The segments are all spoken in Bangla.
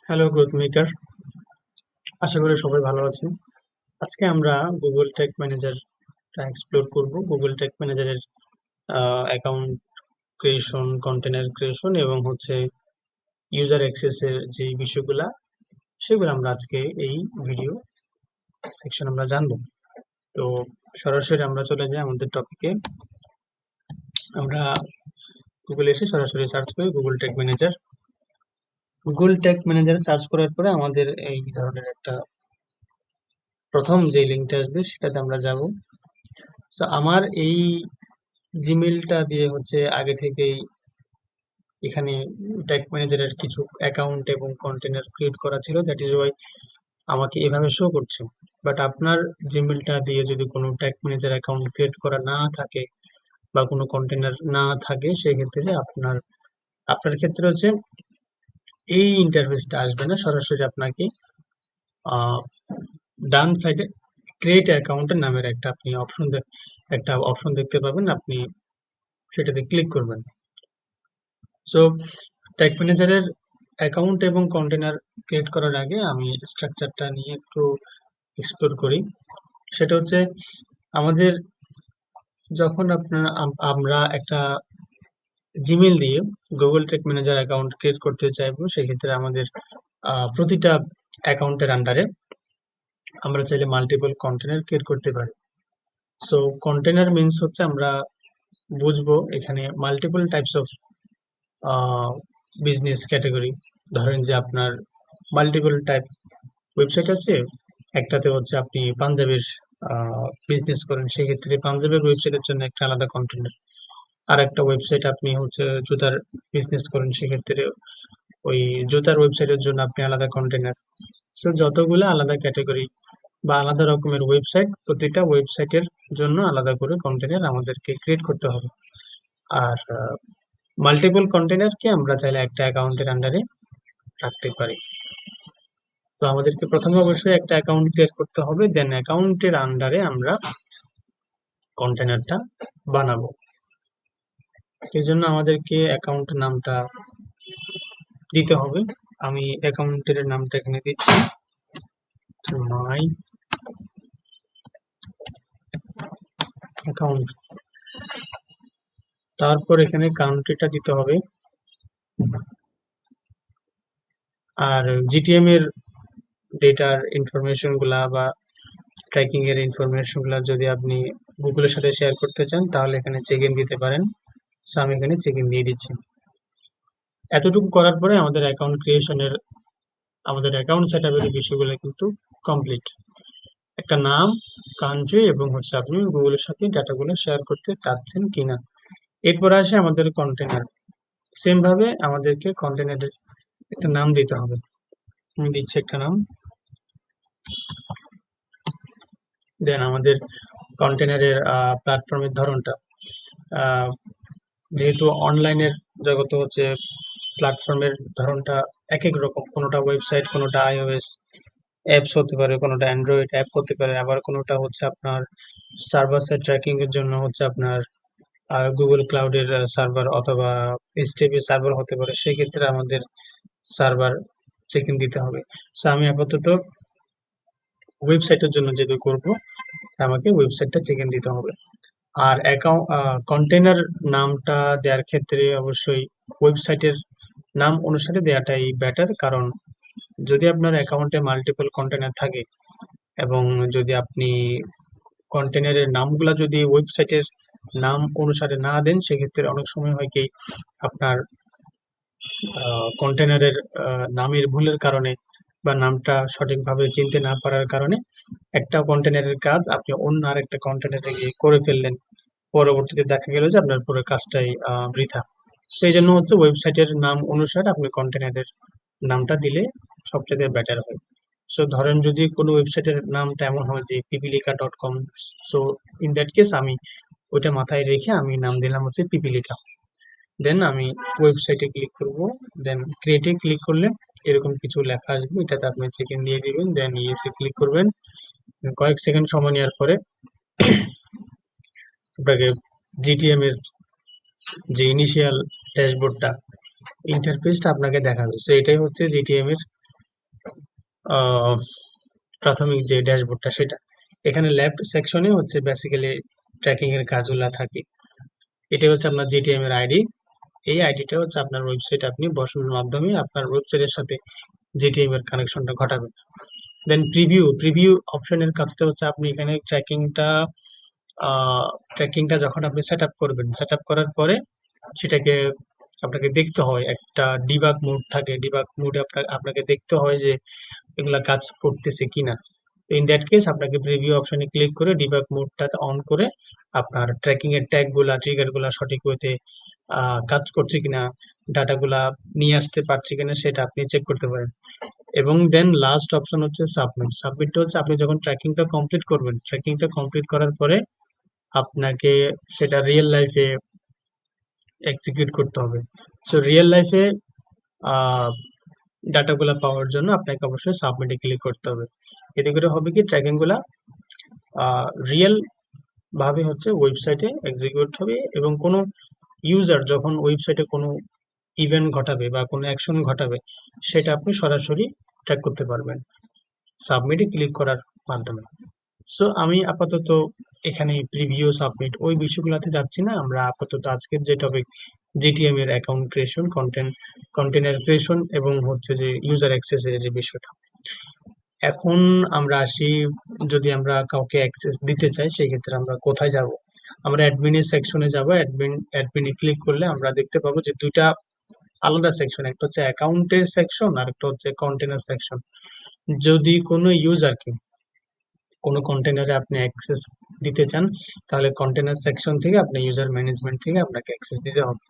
হ্যালো গ্রোথ মেকার, আশা করি সবাই ভালো আছেন। আজকে আমরা গুগল ট্যাগ ম্যানেজারটা এক্সপ্লোর করব। গুগল ট্যাগ ম্যানেজারের অ্যাকাউন্ট ক্রিয়েশন, কন্টেনার ক্রিয়েশন এবং হচ্ছে ইউজার অ্যাক্সেসের যে বিষয়গুলা সেগুলো আমরা আজকে এই ভিডিও সেকশন আমরা জানবো। তো সরাসরি আমরা চলে যাই আমাদের টপিকে। আমরা গুগলে এসে সরাসরি সার্চ করি Google tag manager. Google tag manager search করার পরে আমাদের এই ধরনের একটা প্রথম যে লিঙ্কটা আসবে সেটাতে আমরা যাব। সো আমার এই জিমেইলটা দিয়ে হচ্ছে আগে থেকেই এখানে ট্যাগ ম্যানেজারের কিছু অ্যাকাউন্ট এবং কন্টেনার ক্রিয়েট করা ছিল, দ্যাট ইজ ওয়াই আমাকে এভাবে শো করছে। বাট আপনার জিমেইলটা দিয়ে যদি কোনো ট্যাগ ম্যানেজার অ্যাকাউন্ট ক্রিয়েট করা না থাকে বা কোনো কন্টেনার না থাকে, সেক্ষেত্রে আপনার আপনার ক্ষেত্রে হচ্ছে এই ইন্টারফেসটা আসবে না। সরাসরি আপনাকে ডান সাইডে ক্রিয়েট অ্যাকাউন্টের নামের একটা অপশন দেখতে পাবেন, আপনি সেটাতে ক্লিক করবেন। সো ট্যাগ ম্যানেজারের অ্যাকাউন্ট এবং কন্টেনার ক্রিয়েট করার আগে আমি স্ট্রাকচারটা নিয়ে একটু এক্সপ্লোর করি। সেটা হচ্ছে আমাদের যখন আমরা একটা জিমেল দিয়ে Google tag manager account create করতে চাইবো, সেক্ষেত্রে আমাদের প্রতিটা অ্যাকাউন্টের আন্ডারে আমরা চাইলে মাল্টিপল কন্টেনার ক্রিয়েট করতে পারি। সো কন্টেনার মিনস হচ্ছে আমরা বুঝবো এখানে multiple types of business category. ধরেন যে আপনার মাল্টিপল টাইপ ওয়েবসাইট আছে, একটাতে হচ্ছে আপনি পাঞ্জাবের বিজনেস করেন, সেক্ষেত্রে পাঞ্জাবের ওয়েবসাইটের জন্য একটা আলাদা কন্টেনার। আর একটা ওয়েবসাইট আপনি হচ্ছে জুতার বিজনেস করেন, সেক্ষেত্রে ওই জুতার ওয়েবসাইটের জন্য আপনি আলাদা কন্টেনার। সো যতগুলো আলাদা ক্যাটাগরি বা আলাদা রকমের ওয়েবসাইট, প্রতিটা ওয়েবসাইটের জন্য আলাদা করে কন্টেনার আমাদেরকে ক্রিয়েট করতে হবে। আর মাল্টিপল কন্টেনারকে আমরা চাইলে একটা অ্যাকাউন্টের আন্ডারে রাখতে পারি। তো আমাদেরকে প্রথমে অবশ্যই একটা অ্যাকাউন্ট ক্রিয়েট করতে হবে, দেন অ্যাকাউন্টের আন্ডারে আমরা কন্টেনারটা বানাবো। এই জন্য আমাদেরকে অ্যাকাউন্ট নামটা দিতে হবে। আমি অ্যাকাউন্টের নামটা এখানে দিচ্ছি মাই অ্যাকাউন্ট। তারপর এখানে কান্ট্রিটা দিতে হবে। আর জিটিএম এর ডেটার ইনফরমেশন গুলা বা ট্র্যাকিং এর ইনফরমেশন গুলা যদি আপনি গুগলের সাথে শেয়ার করতে চান, তাহলে এখানে চেক ইন দিতে পারেন। সো আমি এখানে চেক ইন দিয়ে দিচ্ছি। এতটুকু করার পরে আমাদের অ্যাকাউন্ট সেট আপের বিষয়গুলো কিন্তু কমপ্লিট। একটা নাম, কান্ট্রি এবং হচ্ছে আপনি গুগলের সাথে ডাটাগুলো শেয়ার করতে চাচ্ছেন কিনা। এরপর আসে আমাদের কন্টেনার। সেম ভাবে আমাদেরকে কন্টেনারের একটা নাম দিতে হবে। আমি দিচ্ছি একটা নাম। দেন আমাদের কন্টেনারের প্ল্যাটফর্মের ধরনটা, যেহেতু অনলাইনের জগতে হচ্ছে প্ল্যাটফর্মের ধরনটা এক এক রকম, কোনোটা ওয়েবসাইট, কোনোটা iOS অ্যাপস হতে পারে, কোনোটা অ্যান্ড্রয়েড অ্যাপ হতে পারে, আবার কোনোটা হচ্ছে আপনার সার্ভার সাইড ট্র্যাকিং এর জন্য হচ্ছে আপনার গুগল ক্লাউডের সার্ভার অথবা এইচটিটিপি সার্ভার হতে পারে। সেক্ষেত্রে আমাদের সার্ভার চেক ইন দিতে হবে। সো আমি আপাতত ওয়েবসাইটের জন্য যেহেতু করবো, আমাকে ওয়েবসাইটটা চেক ইন দিতে হবে। আর অ্যাকাউন্ট কন্টেনার নামটা দেওয়ার ক্ষেত্রে অবশ্যই ওয়েবসাইটের নাম অনুসারে দেওয়াটাই বেটার, কারণ যদি আপনার অ্যাকাউন্টে মাল্টিপল কন্টেনার থাকে এবং যদি আপনি কন্টেনারের নামগুলা যদি ওয়েবসাইটের নাম অনুসারে না দেন, সেক্ষেত্রে অনেক সময় হয় কি আপনার কন্টেনারের নামের ভুলের কারণে বা নামটা সঠিকভাবে চিনতে না পারার কারণে একটা কন্টেনারের কাজ আপনি অন্য আরেকটা কন্টেনারে গিয়ে করে ফেললেন, পরবর্তীতে দেখা গেল যে আপনার পুরো কাজটাই বৃথা। সেই জন্য হচ্ছে ওয়েবসাইটের নাম অনুসারে আপনি কন্টেনারের নামটা দিলে সবচেয়ে বেটার হয়। সো ধরেন যদি কোনো ওয়েবসাইটের নামটা এমন হয় যে পিপিলিকা.com, সো ইন দ্যাট কেস আমি ওইটা মাথায় রেখে আমি নাম দিলাম হচ্ছে পিপিলিকা। দেন আমি ওয়েবসাইটে ক্লিক করব, দেন ক্রিয়েটে ক্লিক করলে এরকম কিছু লেখা আসবে, এটাতে আপনি চেক ইন দিয়ে দিবেন, দেন ইয়েসে ক্লিক করবেন। কয়েক সেকেন্ড সময় নেওয়ার পরে আপনাকে জিটিএম এর যে ইনিশিয়াল ড্যাশবোর্ডটা, ইন্টারফেসটা আপনাকে দেখাবে। সো এটাই হচ্ছে জিটিএম এর আহ, প্রাথমিক যে ড্যাশবোর্ডটা সেটা। এখানে লেফট সেকশনে হচ্ছে বেসিক্যালি ট্র্যাকিং এর কাজগুলা থাকে। এটা হচ্ছে আপনার জিটিএম এর আইডি। এই আইডিটা হচ্ছে আপনার ওয়েবসাইট আপনি বসানোর মাধ্যমে আপনার ওয়েবসাইটের সাথে জিটিএম এর কানেকশনটা ঘটাবেন। দেন প্রিভিউ অপশনের কাজটা হচ্ছে আপনি এখানে ট্র্যাকিংটা যখন আপনি সেট আপ করবেন, সেট আপ করার পরে সেটাকে আপনাকে দেখতে হয়, একটা ডিবাগ মোড থাকে, ডিবাগ মোডে আপনাকে দেখতে হয় যে এগুলা কাজ করতেছে কিনা। ইন দ্যাট কেস আপনাকে প্রিভিউ অপশনে ক্লিক করে ডিবাগ মোডটা অন করে আপনার ট্র্যাকিং এর ট্যাগ গুলা ট্রিগার গুলা সঠিক ওয়েতে কাজ করছে কিনা, ডাটাগুলা নিয়ে আসতে পারছে কিনা সেটা আপনি চেক করতে পারেন। এবং দেন লাস্ট অপশন হচ্ছে সাবমিটটা হচ্ছে আপনি যখন ট্র্যাকিংটা কমপ্লিট করবেন, ট্র্যাকিংটা কমপ্লিট করার পরে আপনাকে সেটা রিয়েল লাইফে এক্সিকিউট করতে হবে। সো রিয়েল লাইফে ডাটাগুলা পাওয়ার জন্য আপনাকে অবশ্যই সাবমিটে ক্লিক করতে হবে। এতে করে হবে কি, ট্র্যাকিং গুলা রিয়েল ভাবে হচ্ছে ওয়েবসাইটে এক্সিকিউট হবে, এবং কোনো ইউজার যখন ওয়েবসাইটে কোনো ইভেন্ট ঘটাবে বা কোনো অ্যাকশন ঘটাবে সেটা আপনি সরাসরি ট্র্যাক করতে পারবেন সাবমিটে ক্লিক করার মাধ্যমে। সো আমি আপাতত এখানে প্রিভিউ সাবমিট ওই বিষয়গুলোতে যাচ্ছি না। আমরা আপাতত আজকের যে টপিক জিটিএম এর অ্যাকাউন্ট ক্রিয়েশন, কন্টেনার ক্রিয়েশন এবং হচ্ছে যে ইউজার অ্যাক্সেস এর যে বিষয়টা, এখন আমরা আসি, যদি আমরা কাউকে অ্যাক্সেস দিতে চাই সেই ক্ষেত্রে আমরা কোথায় যাব? আমরা অ্যাডমিনের সেকশনে যাব। অ্যাডমিনে ক্লিক করলে আমরা দেখতে পাবো যে দুইটা আলাদা সেকশন, একটা হচ্ছে অ্যাকাউন্টের সেকশন আর একটা হচ্ছে কন্টেনার সেকশন। যদি কোনো ইউজারকে কোনো কন্টেনারে আপনি অ্যাক্সেস দিতে চান তাহলে কন্টেনার সেকশন থেকে আপনি ইউজার ম্যানেজমেন্ট থেকে আপনাকে অ্যাক্সেস দিতে হবে।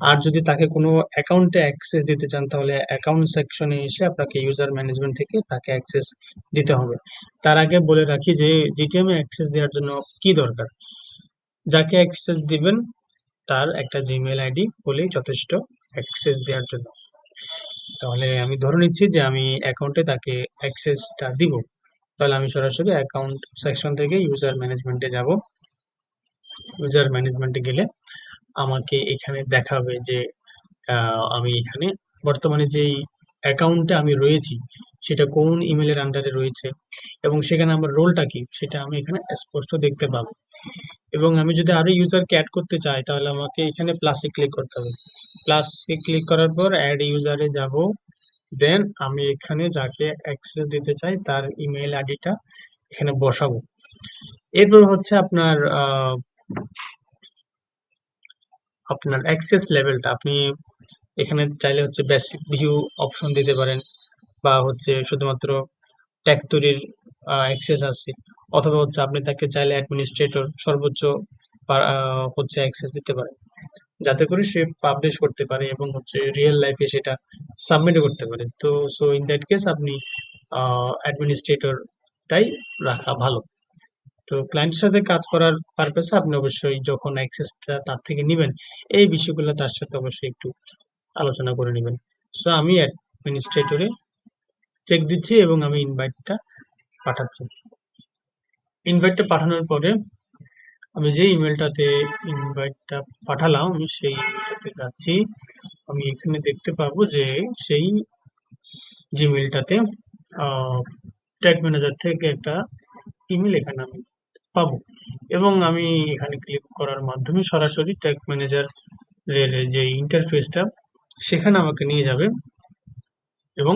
আর যদি তাকে কোনো অ্যাকাউন্টে অ্যাক্সেস দিতে চান তাহলে অ্যাকাউন্ট সেকশনে এসে আপনাকে ইউজার ম্যানেজমেন্ট থেকে তাকে অ্যাক্সেস দিতে হবে। তার আগে বলে রাখি যে জিটিএম এ অ্যাক্সেস দেওয়ার জন্য কি দরকার। যাকে অ্যাক্সেস দিবেন তার একটা জিমেইল আইডি হলেই যথেষ্ট অ্যাক্সেস দেওয়ার জন্য। তাহলে আমি ধরে নিচ্ছি যে আমি অ্যাকাউন্টে তাকে অ্যাক্সেসটা দিব, তাহলে আমি সরাসরি অ্যাকাউন্ট সেকশন থেকে ইউজার ম্যানেজমেন্টে যাব। ইউজার ম্যানেজমেন্টে গেলে আমাকে এখানে দেখাবে যে আমি এখানে বর্তমানে যেই অ্যাকাউন্টে আমি রয়েছি সেটা কোন ইমেলের আন্ডারে রয়েছে এবং সেখানে আমার রোলটা কি সেটা আমি এখানে স্পষ্ট দেখতে পাবো। এবং আমি যদি আরো ইউজারকে অ্যাড করতে চাই তাহলে আমাকে এখানে প্লাসে ক্লিক করতে হবে। প্লাসে ক্লিক করার পর অ্যাড ইউজারে যাব। দেন আমি এখানে যাকে অ্যাক্সেস দিতে চাই তার ইমেল আইডিটা এখানে বসাবো। এরপর হচ্ছে আপনার অ্যাক্সেস লেভেলটা আপনি এখানে চাইলে হচ্ছে বেসিক ভিউ অপশন দিতে পারেন, বা হচ্ছে শুধুমাত্র ট্যাগ তৈরির অ্যাক্সেস আছে, অথবা হচ্ছে আপনি তাকে চাইলে অ্যাডমিনিস্ট্রেটর সর্বোচ্চ হচ্ছে অ্যাক্সেস দিতে পারেন, যাতে করে সে পাবলিশ করতে পারে এবং হচ্ছে রিয়েল লাইফে সেটা সাবমিট করতে পারে। তো সো ইন দ্যাট কেস আপনি অ্যাডমিনিস্ট্রেটরটাই রাখা ভালো। তো ক্লায়েন্টের সাথে কাজ করার পারপাসে আপনি অবশ্যই যখন অ্যাক্সেসটা তার থেকে নিবেন এই বিষয়গুলো তার সাথে অবশ্যই একটু আলোচনা করে নেবেন। সো আমি অ্যাডমিনিস্ট্রেটরে চেক দিচ্ছি এবং আমি ইনভাইটটা পাঠাচ্ছি। ইনভাইটটা পাঠানোর পরে আমি যে ইমেলটাতে ইনভাইটটা পাঠালাম আমি সেই ইমেলটাতে যাচ্ছি। আমি এখানে দেখতে পাবো যে সেই জিমেলটাতে ট্যাগ ম্যানেজার থেকে একটা ইমেল এখানে আমি পাবো, এবং আমি এখানে ক্লিক করার মাধ্যমে সরাসরি ট্যাগ ম্যানেজার এর যে ইন্টারফেসটা সেখানে আমাকে নিয়ে যাবে, এবং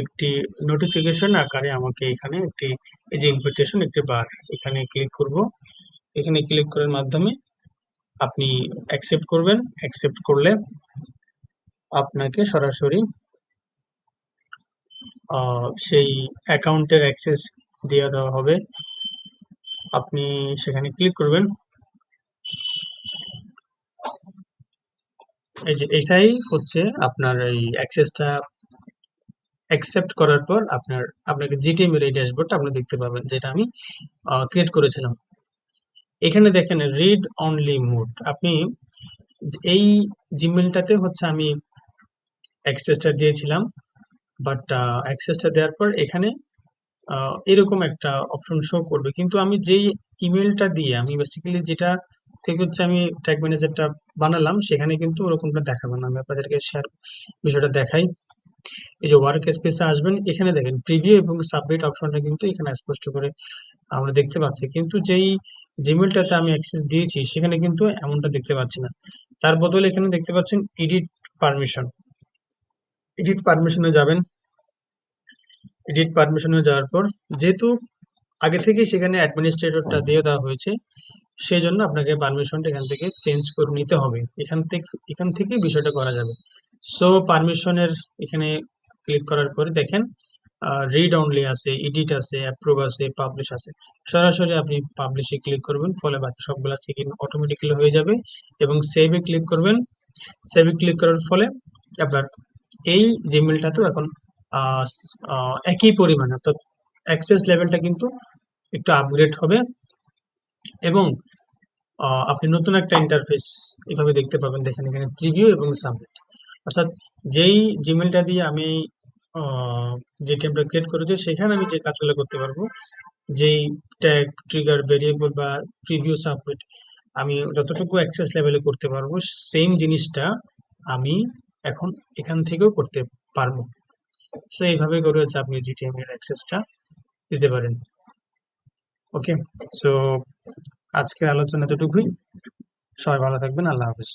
একটি নোটিফিকেশন আকারে আমাকে এখানে একটি, এই যে ইনভিটেশন একটি বার, এখানে ক্লিক করব। এখানে ক্লিক করার মাধ্যমে আপনি অ্যাকসেপ্ট করবেন। অ্যাকসেপ্ট করলে আপনাকে সরাসরি সেই অ্যাকাউন্টের অ্যাক্সেস দিয়ে দেওয়া হবে। আপনি সেখানে ক্লিক করবেন। এই যে এটাই হচ্ছে আপনার এই অ্যাক্সেসটা অ্যাকসেপ্ট করার পর আপনাকে জিটিএম এর এই ড্যাশবোর্ডটা আপনি দেখতে পাবেন, যেটা আমি ক্রিয়েট করেছিলাম। এখানে দেখেন রিড অনলি মোড, আপনি এই জিমেলটাতে হচ্ছে আমি অ্যাক্সেসটা দিয়েছিলাম, বাট অ্যাক্সেসটা দেওয়ার পর এখানে এরকম একটা অপশন শো করবে, কিন্তু আমি যেই ইমেলটা দিয়ে আমি বেসিক্যালি যেটা থেকে হচ্ছে আমি ট্যাগ ম্যানেজারটা বানালাম সেখানে কিন্তু ওরকমটা দেখাবো না। আমি আপনাদেরকে শেয়ার বিষয়টা দেখাই। এই যে ওয়ার্ক স্পেসে আসবেন, এখানে দেখেন প্রিভিউ এবং সাবমিট অপশনটা কিন্তু এখানে স্পষ্ট করে আমরা দেখতে পাচ্ছি, কিন্তু যেই জিমেলটাতে আমি অ্যাক্সেস দিয়েছি সেখানে কিন্তু এমনটা দেখতে পাচ্ছি না। তার বদলে এখানে দেখতে পাচ্ছেন এডিট পারমিশন। এডিট পারমিশনে যাবেন। এডিট পারমিশনে যাওয়ার পর, যেহেতু আগে থেকেই সেখানে অ্যাডমিনিস্ট্রেটরটা দিয়ে দেওয়া হয়েছে, সেই জন্য আপনাকে পারমিশনটা এখান থেকে চেঞ্জ করে নিতে হবে। এখান থেকে বিষয়টা করা যাবে। সো পারমিশনের এখানে ক্লিক করার পরে দেখেন রিড অনলি আছে, এডিট আছে, অ্যাপ্রুভ আছে, পাবলিশ আছে। সরাসরি আপনি পাবলিশে ক্লিক করবেন, ফলে বাকি সবগুলা চেক ইন অটোমেটিক্যালি হয়ে যাবে এবং সেভে ক্লিক করবেন। সেভে ক্লিক করার ফলে আপনার এই জিমেলটাতেও এখন একই পরিমাণে, অর্থাৎ অ্যাক্সেস লেভেলটা কিন্তু একটু আপগ্রেড হবে এবং আপনি নতুন একটা ইন্টারফেস এভাবে দেখতে পাবেন। দেখেন এখানে প্রিভিউ এবং সাবমিট, অর্থাৎ যেই জিমেলটা দিয়ে আমি যে টেমপ্লেট ক্রিয়েট করেছি সেখানে আমি যে কাজগুলো করতে পারবো, যেই ট্যাগ, ট্রিগার, ভেরিয়েবল বা প্রিভিউ, সাবমিট আমি যতটুকু অ্যাক্সেস লেভেলে করতে পারবো, সেম জিনিসটা আমি এখন এখান থেকেও করতে পারবো। সো এইভাবে করে হচ্ছে আপনি জিটিএম এর অ্যাক্সেসটা দিতে পারেন। ওকে, সো আজকের আলোচনা এতটুকুই। সবাই ভালো থাকবেন। আল্লাহ হাফেজ।